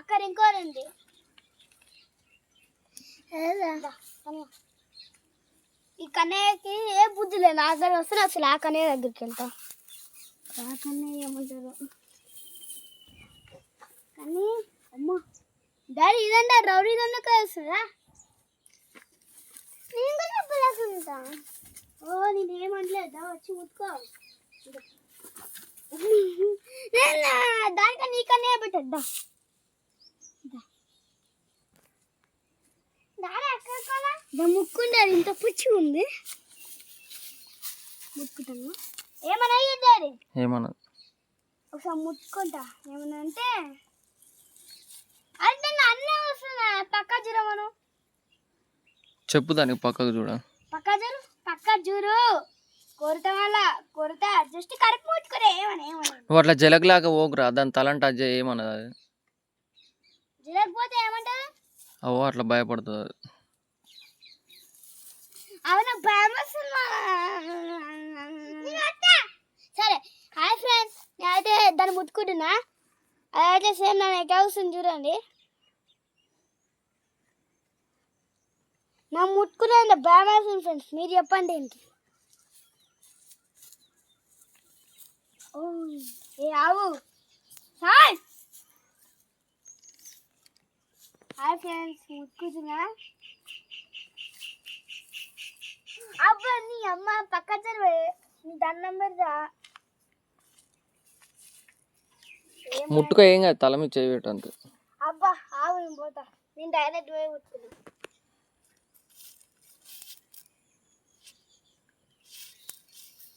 అక్కడ ఇంకోటి ఉంది. ఈ కన్నయ్యకి ఏ బుద్ధి లేదు. నా దగ్గర వస్తే అసలు ఆ కన్నయ్య దగ్గరికి వెళ్తా. ఆ కన్నయ్య ఏమంటారు కానీ అమ్మ డాడీ ఇదంటే రౌడీ దొండకాయ వస్తుందా? నేను కూడా చెప్పలేకుంటా. ఓ నేనేమంటలేదా వచ్చి ముట్టుకో. దానికన్నా నీకన్నా పెట్టద్దా ముక్కుండాలి. ఇంత పుచ్చి ఉంది ముట్టుకుంటాను. ఏమన్నా అయ్యేది ఏమన్నా ఒకసారి ముట్టుకుంటా. ఏమన్నా అంటే అంటే అన్నీ వస్తున్నా. పక్క చూడ మనం చెప్పు దానికి పక్కకు చూడ. పక్క చూడు కొరత వల్ల కొరత జస్ట్ కరెక్ట్ ముట్టుకురే. ఏమన్నా నువ్వు అట్లా జలగలాగా పోకురా. దాని తలంట అజ్జ ఏమన్నది అది జరగకపోతే ఏమంటారు? అవో అట్లా భయపడుతుంది. అవునా భయం వస్తుందా? సరే హాయ్ ఫ్రెండ్స్, నేనైతే దాన్ని ముట్టుకుంటున్నా. అదైతే సేమ్ నా ఎట్లా వస్తుంది చూడండి. నా ముట్టుకున్నా భయం వేస్తుంది ఫ్రెండ్స్. మీరు చెప్పండి ఏంటి? ఏ ఆవు హాయ్ హాయ్ ఫ్రెండ్స్, ముట్టుకుంటున్నా. అబ్బా నీ అమ్మ పక్క చదివే నీ దండం పెడతా. ముట్టుకో ఏం కాదు, తల మీద చేయి పెట్టు అంతే. అబ్బా ఆవు నేను పోతా. నేను డైరెక్ట్ పోయి ముట్టుకున్నా.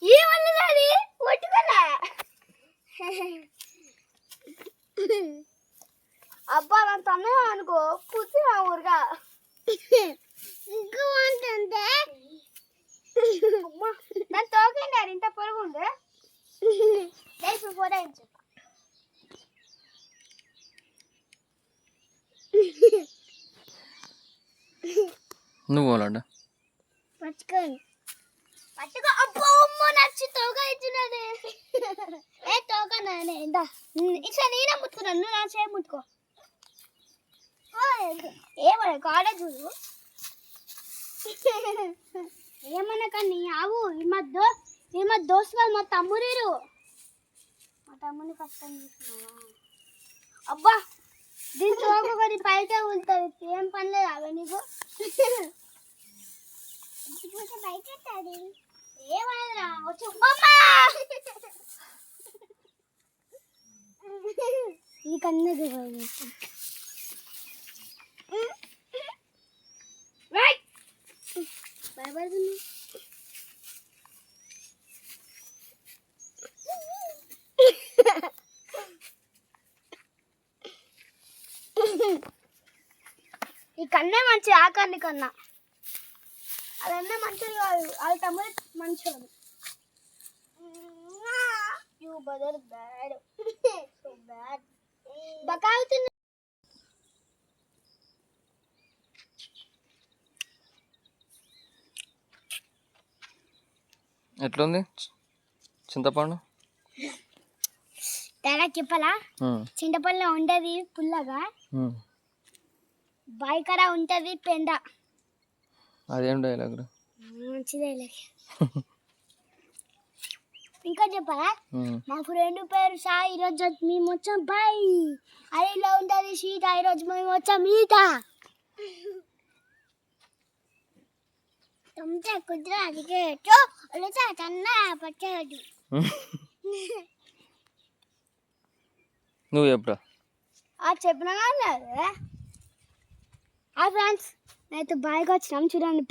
ఏమన్నది ముట్టుకోలే. అబ్బా నా తన అనుకో కూర్చున్నా ఊరుగా ఇంకోంటే దాన్ని తోకండి. అది ఇంత పొరుగు ఉంది. ఫోటో ఇచ్చు. నువ్వు పోలాడా పట్టుకోండి పట్టుకో. అబ్బో అమ్మో నచ్చి తోక ఇచ్చినది. ఏ తోక నానే ఇందా ఇట్లా నేనే ముట్టుకున్నాను. నువ్వు నా చేయి ముట్టుకో. ఏమన్నా కాడే చూడు. ఏమన్నా కానీ ఆవు ఈ మా దోస్తు వాళ్ళు మా తమ్ముడు. మా తమ్ముడిని కష్టం చూస్తున్నావా? అబ్బా దీని తోక కొద్ది పైకే ఉంటుంది. ఏం పని లేదు అవే నీకు. ఏమన్నదిరా వచ్చి ఈ కన్నది భయపడుతుంది. ఈ కన్నే మంచి ఆ కన్ను కన్నా అదన్నా మంచిది కాదు. వాళ్ళ తమ్ముడు మంచోడు. You bother bad so bad బకావుతుంది. ఎట్లుంది చింతపండు? తేడా చెప్పాలా? చింతపండు ఉండదు పుల్లగా, బాయికర ఉంటది పెండ. అదేం డైలాగ్? మంచి డైలాగ్. ఇంకా చెప్పాలా? మా ఫ్రెండ్ పేరు షా. ఈరోజు మేము వచ్చాం బాయ్. అది ఇలా ఉంటుంది సీత. ఈరోజు మేము వచ్చాం ఈత. तुमसे कुदरा दिखे तो उलटा चन्ना पच्चड़ी నువ్వు ఎప్పుడు చెప్పినా ఆ ఫ్రెండ్స్ నేనైతే బాయ్గా వచ్చినాం చూడండి.